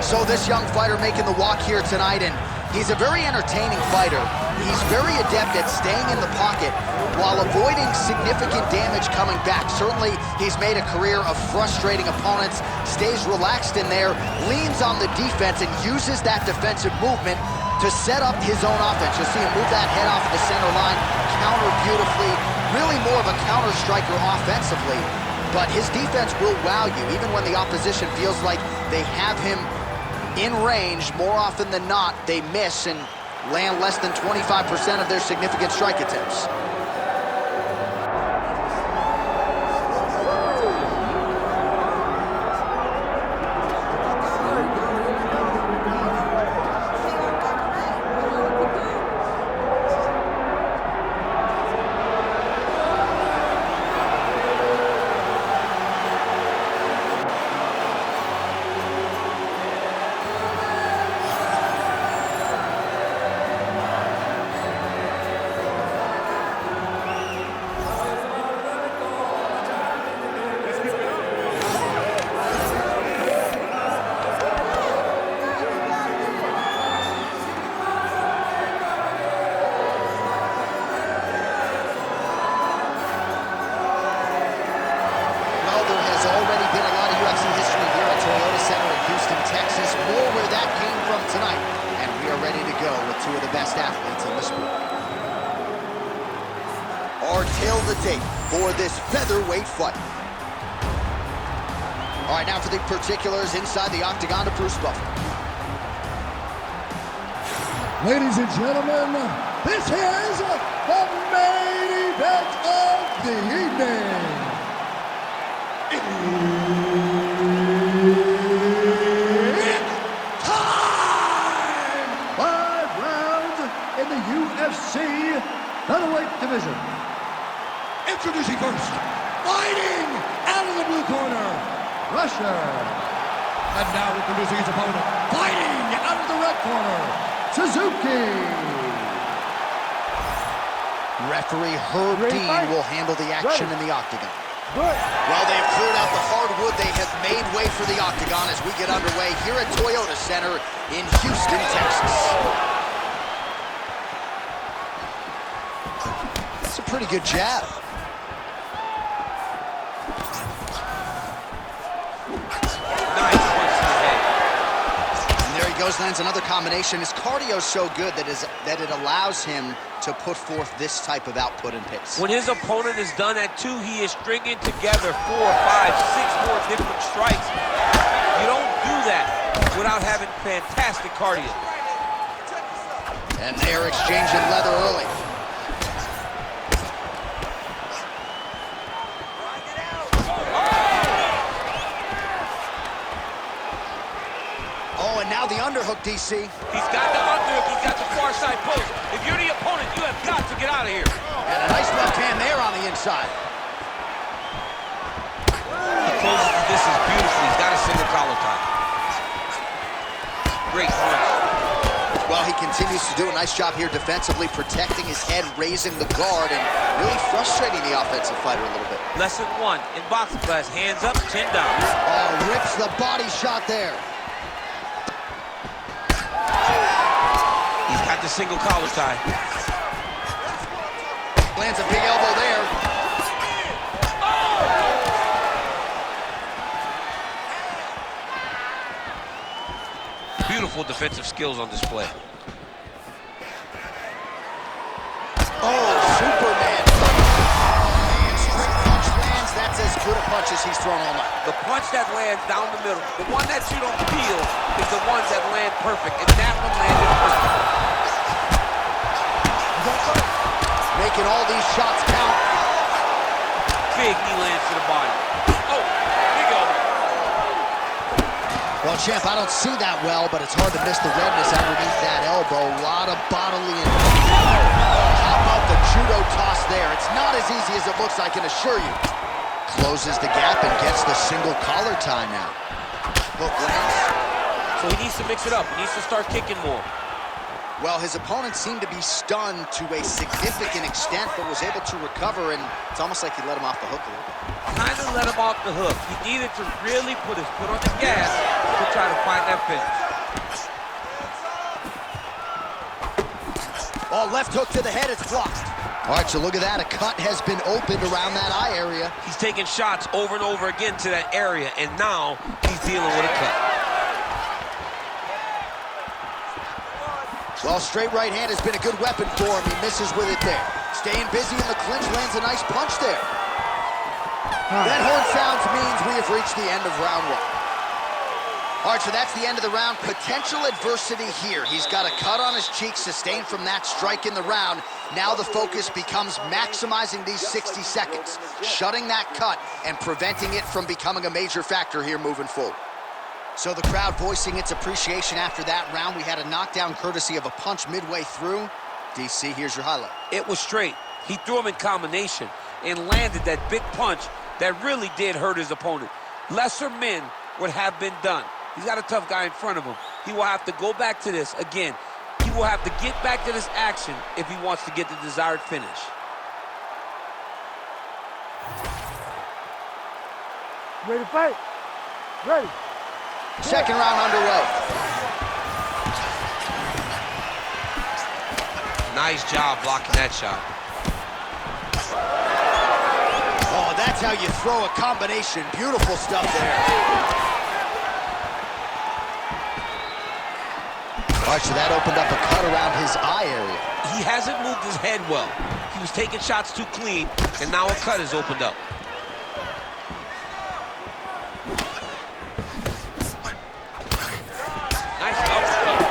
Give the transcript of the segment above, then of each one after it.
So this young fighter making the walk here tonight, and he's a very entertaining fighter. He's very adept at staying in the pocket while avoiding significant damage coming back. Certainly, he's made a career of frustrating opponents, stays relaxed in there, leans on the defense, and uses that defensive movement to set up his own offense. You'll see him move that head off of the center line, counter beautifully, really more of a counter striker offensively. But his defense will wow you, even when the opposition feels like they have him in range. More often than not, they miss and land less than 25% of their significant strike attempts. The tape for this featherweight fight. All right, now for the particulars inside the octagon to Bruce Buffer. Ladies and gentlemen, this is the main event of the evening. It's time! 5 rounds in the UFC featherweight division. Introducing first, fighting out of the blue corner, Russia. And now introducing his opponent, fighting out of the red corner, Suzuki. Referee Herb Dean will handle the action in the octagon. Well, they've cleared out the hardwood. They have made way for the octagon as we get underway here at Toyota Center in Houston, Texas. That's a pretty good jab. Lands another combination. His cardio is so good that it allows him to put forth this type of output and pace. When his opponent is done at 2, he is stringing together 4, 5, 6 more different strikes. You don't do that without having fantastic cardio. And they're exchanging leather early. Now the underhook, DC. He's got the underhook. He's got the far side post. If you're the opponent, you have got to get out of here. And a nice left hand there on the inside. He closes the distance beautifully. He's got a single collar tie. Great punch. Well, he continues to do a nice job here defensively, protecting his head, raising the guard, and really frustrating the offensive fighter a little bit. Lesson 1 in boxing class: hands up, chin down. Oh, rips the body shot there. Got the single collar tie. Lands a big elbow there. Oh! Beautiful defensive skills on display. Oh, Superman. And straight punch lands. That's as good a punch as he's thrown all night. The punch that lands down the middle, the one that you don't feel, is the ones that land perfect, and that one landed perfect. Making all these shots count. Big knee lands to the body. Oh, big elbow. Well, champ, I don't see that well, but it's hard to miss the redness underneath that elbow. A lot of bodily and how about the judo toss there? It's not as easy as it looks, I can assure you. Closes the gap and gets the single collar tie now. Hook lands. So he needs to mix it up. He needs to start kicking more. Well, his opponent seemed to be stunned to a significant extent, but was able to recover, and it's almost like he let him off the hook a little bit. Kind of let him off the hook. He needed to really put his foot on the gas to try to find that finish. Oh, left hook to the head, it's blocked. All right, so look at that. A cut has been opened around that eye area. He's taking shots over and over again to that area, and now he's dealing with a cut. Well, straight right hand has been a good weapon for him. He misses with it there. Staying busy in the clinch, lands a nice punch there. That horn sounds means we have reached the end of round one. All right, so that's the end of the round. Potential adversity here. He's got a cut on his cheek sustained from that strike in the round. Now the focus becomes maximizing these 60 seconds, shutting that cut and preventing it from becoming a major factor here moving forward. So the crowd voicing its appreciation after that round. We had a knockdown courtesy of a punch midway through. DC, here's your highlight. It was straight. He threw him in combination and landed that big punch that really did hurt his opponent. Lesser men would have been done. He's got a tough guy in front of him. He will have to go back to this. Again, he will have to get back to this action if he wants to get the desired finish. Ready to fight? Ready. Second round underway. Nice job blocking that shot. Oh, that's how you throw a combination. Beautiful stuff there. All right, so that opened up a cut around his eye area. He hasn't moved his head well. He was taking shots too clean, and now a cut has opened up. Nice uppercut.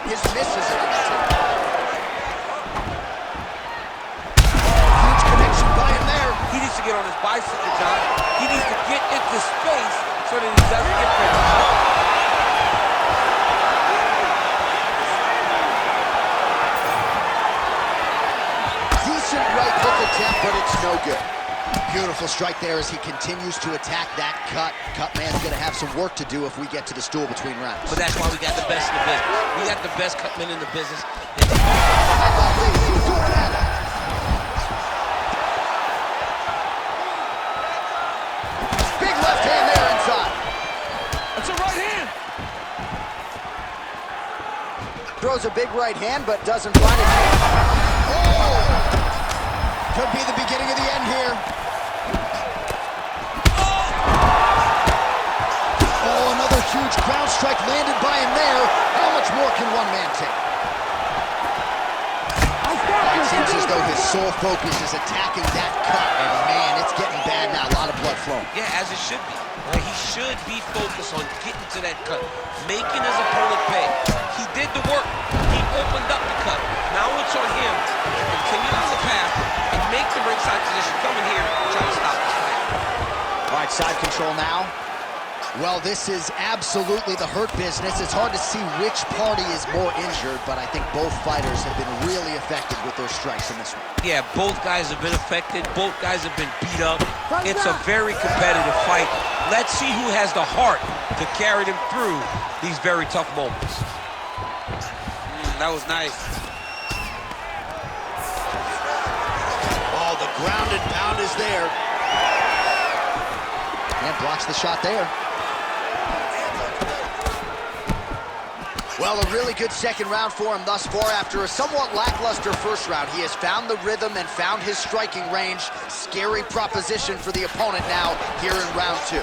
His misses are on the tip. Huge connection by him there. He needs to get on his bicycle, John. He needs to get into space so that he doesn't get picked. Decent right hook attempt, but it's no good. Beautiful strike there as he continues to attack that cut. Cut man's gonna have some work to do if we get to the stool between rounds. But that's why we got the best in the business. We got the best cut men in the business. Big left hand there inside. That's a right hand. Throws a big right hand, but doesn't find it. Oh! Could be the beginning of the end here. Oh, another huge ground strike landed by him there. How much more can one man take? It seems as though his sole focus is attacking that cut, and man, it's getting bad now. A lot of blood flowing. Yeah, as it should be. He should be focused on getting to that cut, making his opponent pay. He did the work. He opened up the cut. Now it's on him to continue on the path and make the ringside position. Come in here and try to stop this fight. All right, side control now. Well, this is absolutely the hurt business. It's hard to see which party is more injured, but I think both fighters have been really affected with their strikes in this one. Yeah, both guys have been affected. Both guys have been beat up. It's a very competitive fight. Let's see who has the heart to carry them through these very tough moments. That was nice. Oh, the ground and pound is there. And blocks the shot there. Well, a really good second round for him thus far. After a somewhat lackluster first round, he has found the rhythm and found his striking range. Scary proposition for the opponent now here in round two.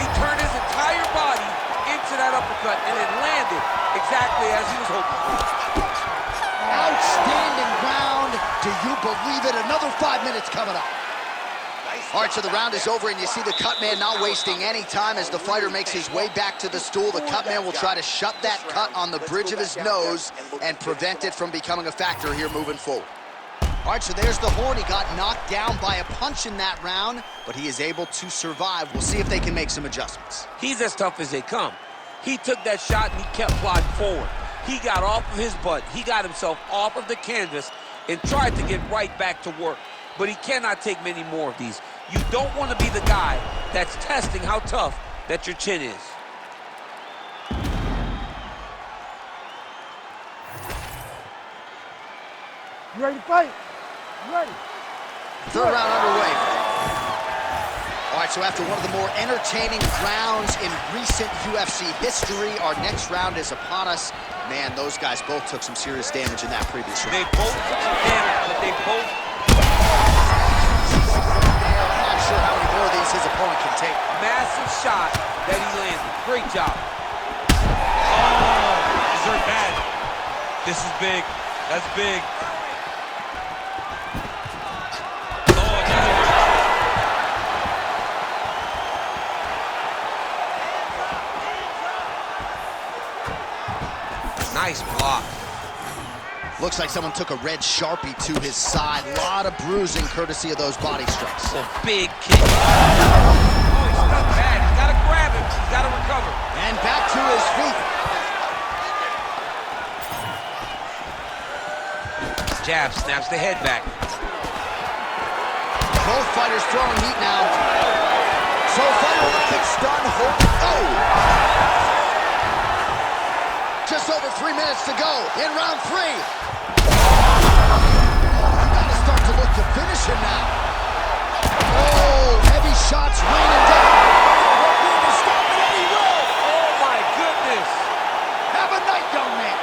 He turned his entire body into that uppercut, and it landed exactly as he was hoping. Outstanding round. Do you believe it? Another 5 minutes coming up. All right, so the round is over, and you see the cut man not wasting any time as the fighter makes his way back to the stool. The cut man will try to shut that cut on the bridge of his nose and prevent it from becoming a factor here moving forward. All right, so there's the horn. He got knocked down by a punch in that round, but he is able to survive. We'll see if they can make some adjustments. He's as tough as they come. He took that shot and he kept plodding forward. He got off of his butt. He got himself off of the canvas and tried to get right back to work. But he cannot take many more of these. You don't want to be the guy that's testing how tough that your chin is. You ready to fight? You ready? Third round underway. All right, so after one of the more entertaining rounds in recent UFC history, our next round is upon us. Man, those guys both took some serious damage in that previous round. They both took some damage, but they both... I'm not sure how many more of these his opponent can take. Massive shot that he landed. Great job. Oh, this hurt bad. This is big. That's big. Nice block. Looks like someone took a red Sharpie to his side. A lot of bruising courtesy of those body strikes. A big kick. Oh, he's stuck bad. He's got to grab him. He's got to recover. And back to his feet. Jab snaps the head back. Both fighters throwing heat now. So fighter looking stunned. Oh! Just over 3 minutes to go in round 3. You gotta start to look to finish him now. Oh, heavy shots raining down. Looking to stop it, and he will. Oh my goodness. Have a night, young man.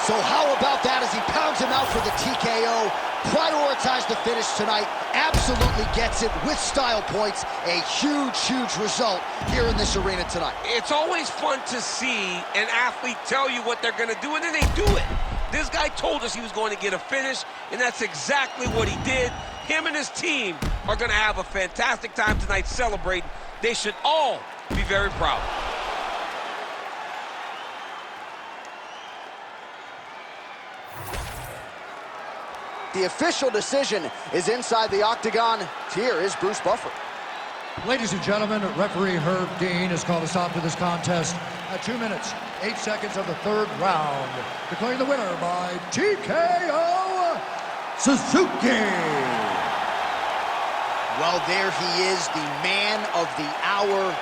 So how about that as he pounds him out for the TKO? Prioritize the finish tonight. Absolutely gets it with style points. A huge, huge result here in this arena tonight. It's always fun to see an athlete tell you what they're going to do, and then they do it. This guy told us he was going to get a finish, and that's exactly what he did. Him and his team are going to have a fantastic time tonight celebrating. They should all be very proud. The official decision is inside the octagon. Here is Bruce Buffer. Ladies and gentlemen, referee Herb Dean has called a stop to this contest at 2 minutes, 8 seconds of the third round, declaring the winner by TKO, Suzuki. Well, there he is, the man of the hour.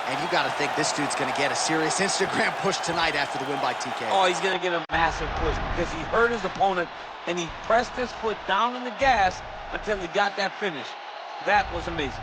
And you got to think this dude's going to get a serious Instagram push tonight after the win by TKO. Oh, he's going to get a massive push because he hurt his opponent and he pressed his foot down on the gas until he got that finish. That was amazing.